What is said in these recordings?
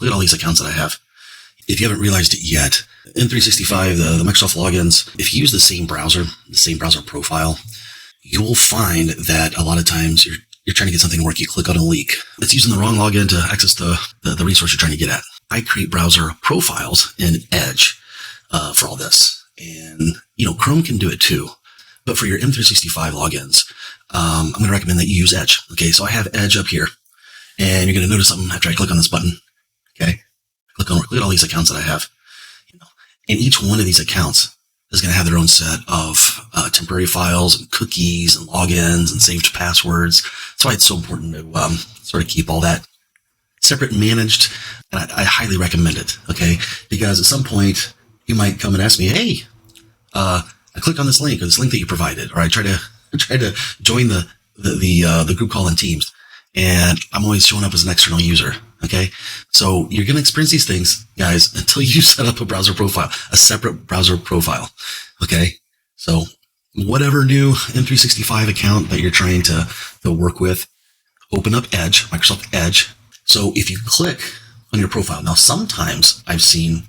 Look at all these accounts that I have. If you haven't realized it yet, in 365, the Microsoft logins, if you use the same browser profile, you will find that a lot of times you're trying to get something to work. You click on a link. It's using the wrong login to access the resource you're trying to get at. I create browser profiles in Edge for all this. And, Chrome can do it too. But for your M365 logins, I'm going to recommend that you use Edge. Okay, so I have Edge up here. And you're going to notice something after I click on this button. Okay, look at all these accounts that I have. And each one of these accounts is going to have their own set of temporary files and cookies and logins and saved passwords. That's why it's so important to sort of keep all that separate and managed. And I highly recommend it. Okay, because at some point you might come and ask me, hey, I click on this link or this link that you provided, or I try to join the group call in Teams, and I'm always showing up as an external user. Okay, so you're going to experience these things, guys, until you set up a separate browser profile. Okay, so whatever new M365 account that you're trying to work with, open up Edge, Microsoft Edge. So if you click on your profile, now sometimes I've seen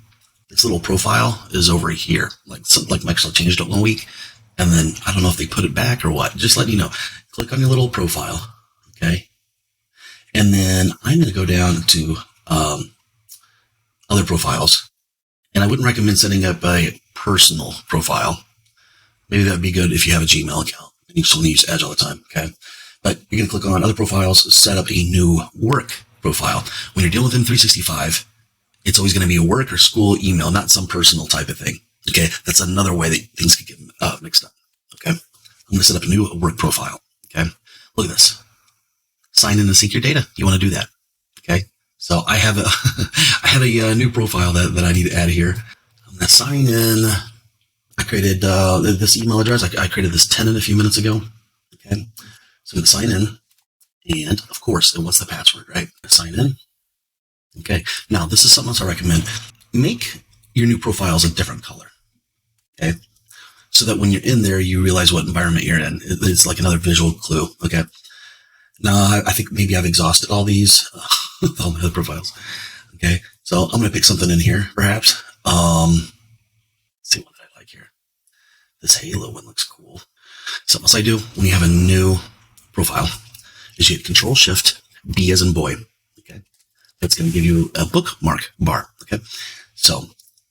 this little profile is over here, like Microsoft changed it 1 week, and then I don't know if they put it back or what. Just let you know. Click on your little profile, okay? And then I'm going to go down to other profiles. And I wouldn't recommend setting up a personal profile. Maybe that would be good if you have a Gmail account and you still use Edge all the time, okay? But you're going to click on other profiles, set up a new work profile. When you're dealing with M365, it's always going to be a work or school email, not some personal type of thing, okay? That's another way that things can get mixed up, okay? I'm going to set up a new work profile, okay? Look at this. Sign in and sync your data. You want to do that. Okay. So I have a new profile that I need to add here. I'm going to sign in. I created this email address. I created this tenant a few minutes ago. Okay. So I'm going to sign in. And of course, it wants the password, right? Sign in. Okay. Now this is something else I recommend. Make your new profiles a different color. Okay. So that when you're in there, you realize what environment you're in. It's like another visual clue. Okay. Now, I think maybe I've exhausted all these, all my other profiles. Okay. So I'm going to pick something in here, perhaps. Let's see what I like here. This Halo one looks cool. Something else I do when you have a new profile is you hit Control-Shift-B as in boy. Okay. That's going to give you a bookmark bar. Okay. So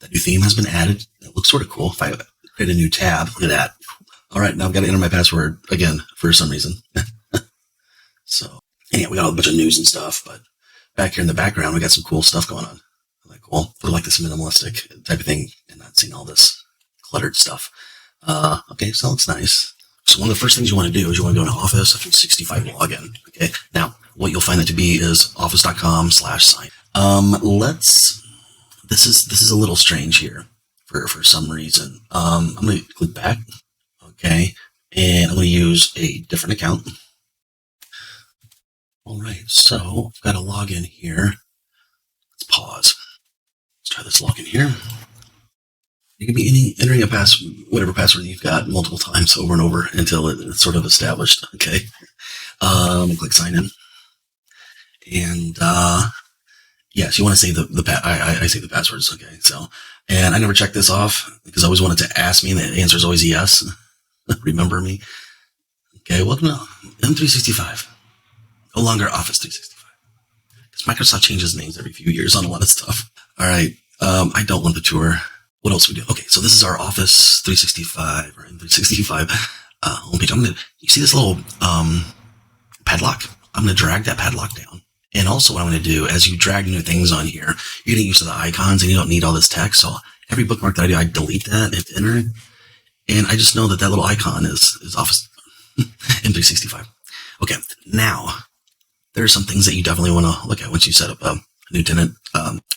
that new theme has been added. It looks sort of cool. If I create a new tab, look at that. All right. Now I've got to enter my password again for some reason. So, anyhow, we got a bunch of news and stuff, but back here in the background, we got some cool stuff going on. Like, cool. I like this minimalistic type of thing and not seeing all this cluttered stuff. Okay, so that looks nice. So one of the first things you want to do is you want to go into Office 365 login. Okay. Now, what you'll find that to be is office.com/sign. This is a little strange here for some reason. I'm going to click back. Okay. And I'm going to use a different account. All right, so I've got a login here. Let's pause. Let's try this login here. You can be entering whatever password you've got multiple times over and over until it's sort of established. Okay. I'm gonna click sign in. And yes, you want to say I say the passwords. Okay. So, and I never checked this off because I always wanted to ask me, and the answer is always yes. Remember me. Okay. Welcome to M365. No longer Office 365. Because Microsoft changes names every few years on a lot of stuff. All right. I don't want the tour. What else we do? Okay. So this is our Office 365 or M365 homepage. You see this little padlock? I'm going to drag that padlock down. And also what I'm going to do, as you drag new things on here, you're getting used to the icons and you don't need all this text. So every bookmark that I do, I delete that and enter it. And I just know that little icon is Office M365. Okay. Now, there are some things that you definitely want to look at once you set up a new tenant,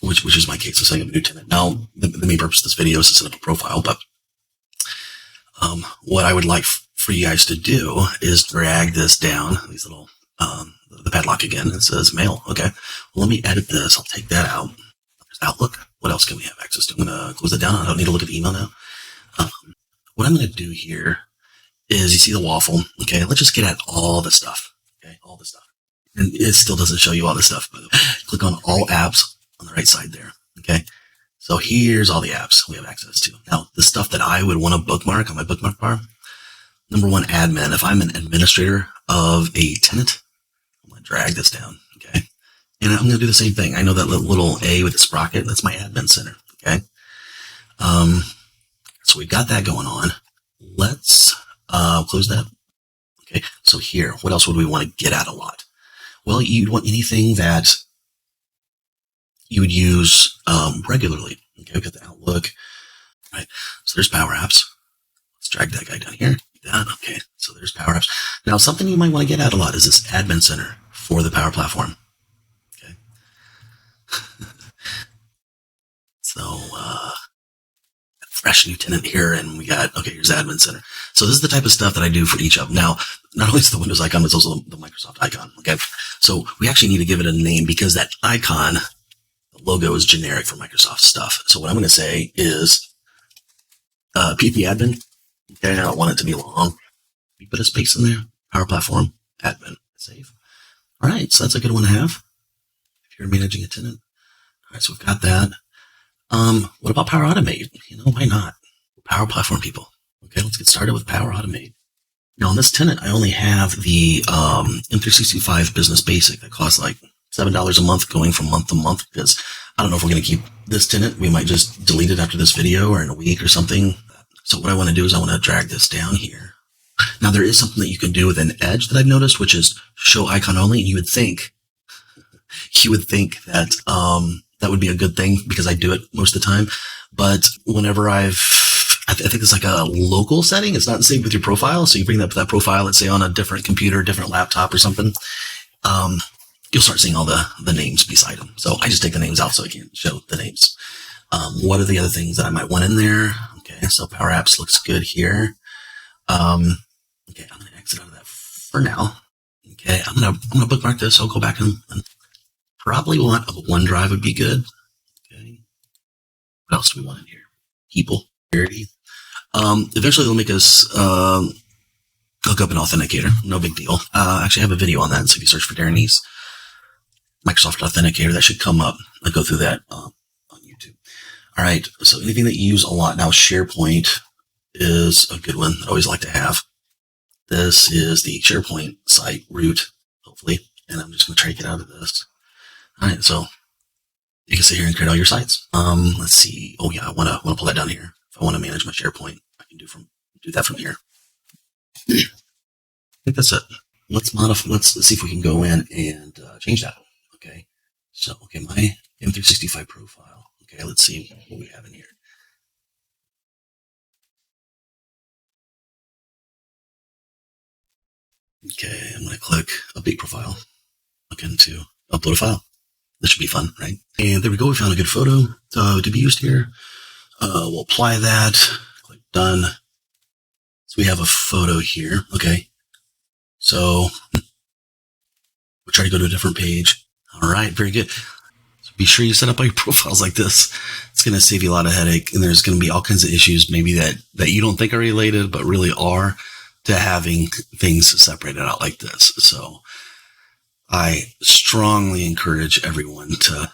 which is my case of setting up a new tenant. Now, the main purpose of this video is to set up a profile, but what I would like for you guys to do is drag this down, these little, the padlock again. It says mail. Okay. Well, let me edit this. I'll take that out. There's Outlook. What else can we have access to? I'm going to close it down. I don't need to look at the email now. What I'm going to do here is you see the waffle. Okay. Let's just get at all the stuff. Okay. All the stuff. And it still doesn't show you all the stuff, by the way. Click on all apps on the right side there. Okay. So here's all the apps we have access to. Now, the stuff that I would want to bookmark on my bookmark bar. Number one, admin. If I'm an administrator of a tenant, I'm going to drag this down. Okay. And I'm going to do the same thing. I know that little A with the sprocket. That's my admin center. Okay. So we've got that going on. Let's close that. Okay. So here, what else would we want to get at a lot? Well, you'd want anything that you would use regularly. Okay. We've got the Outlook. All right. So there's Power Apps. Let's drag that guy down here. That. Okay. So there's Power Apps. Now, something you might want to get at a lot is this admin center for the Power Platform. Okay. So, fresh new tenant here, and we got, okay, here's Admin Center. So this is the type of stuff that I do for each of them. Now, not only is the Windows icon, but it's also the Microsoft icon. Okay. So we actually need to give it a name because that icon, the logo is generic for Microsoft stuff. So what I'm going to say is, PP admin. Okay. I don't want it to be long. We put a space in there. Power Platform, admin, save. All right. So that's a good one to have if you're managing a tenant. All right. So we've got that. What about Power Automate? Why not? Power Platform people. Okay, let's get started with Power Automate. Now on this tenant, I only have the M365 Business Basic that costs like $7 a month going from month to month because I don't know if we're going to keep this tenant. We might just delete it after this video or in a week or something. So what I want to do is I want to drag this down here. Now there is something that you can do with an Edge that I've noticed, which is show icon only. And you would think that, that would be a good thing because I do it most of the time. But whenever I think it's like a local setting. It's not saved with your profile. So you bring that profile, let's say on a different computer, different laptop or something. You'll start seeing all the names beside them. So I just take the names out so I can't show the names. What are the other things that I might want in there? Okay. So Power Apps looks good here. Okay. I'm going to exit out of that for now. Okay. I'm going to bookmark this. I'll go back and probably want a OneDrive would be good. Okay. What else do we want in here? People. Security. Eventually they'll make us hook up an authenticator. No big deal. I actually have a video on that. So if you search for Darren Neese, Microsoft Authenticator, that should come up. I'll go through that on YouTube. All right. So anything that you use a lot now, SharePoint is a good one. I always like to have. This is the SharePoint site root, hopefully. And I'm just going to try to get out of this. All right. So you can sit here and create all your sites. Let's see. Oh yeah. I want to pull that down here. If I want to manage my SharePoint, I can do that from here. I think that's it. Let's modify. Let's see if we can go in and change that. Okay. So, okay, my M365 profile. Okay, let's see what we have in here. Okay, I'm going to click update profile. Look into upload a file. This should be fun, right? And there we go. We found a good photo to be used here. We'll apply that. Click done. So we have a photo here. Okay. So we'll try to go to a different page. All right. Very good. So be sure you set up all your profiles like this. It's going to save you a lot of headache. And there's going to be all kinds of issues maybe that you don't think are related, but really are to having things separated out like this. So I strongly encourage everyone to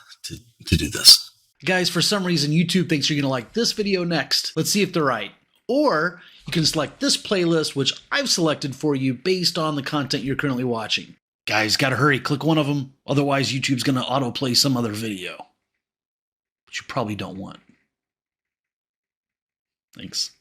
do this. Guys, for some reason, YouTube thinks you're going to like this video next. Let's see if they're right. Or you can select this playlist, which I've selected for you based on the content you're currently watching. Guys, gotta hurry. Click one of them. Otherwise, YouTube's going to autoplay some other video, which you probably don't want. Thanks.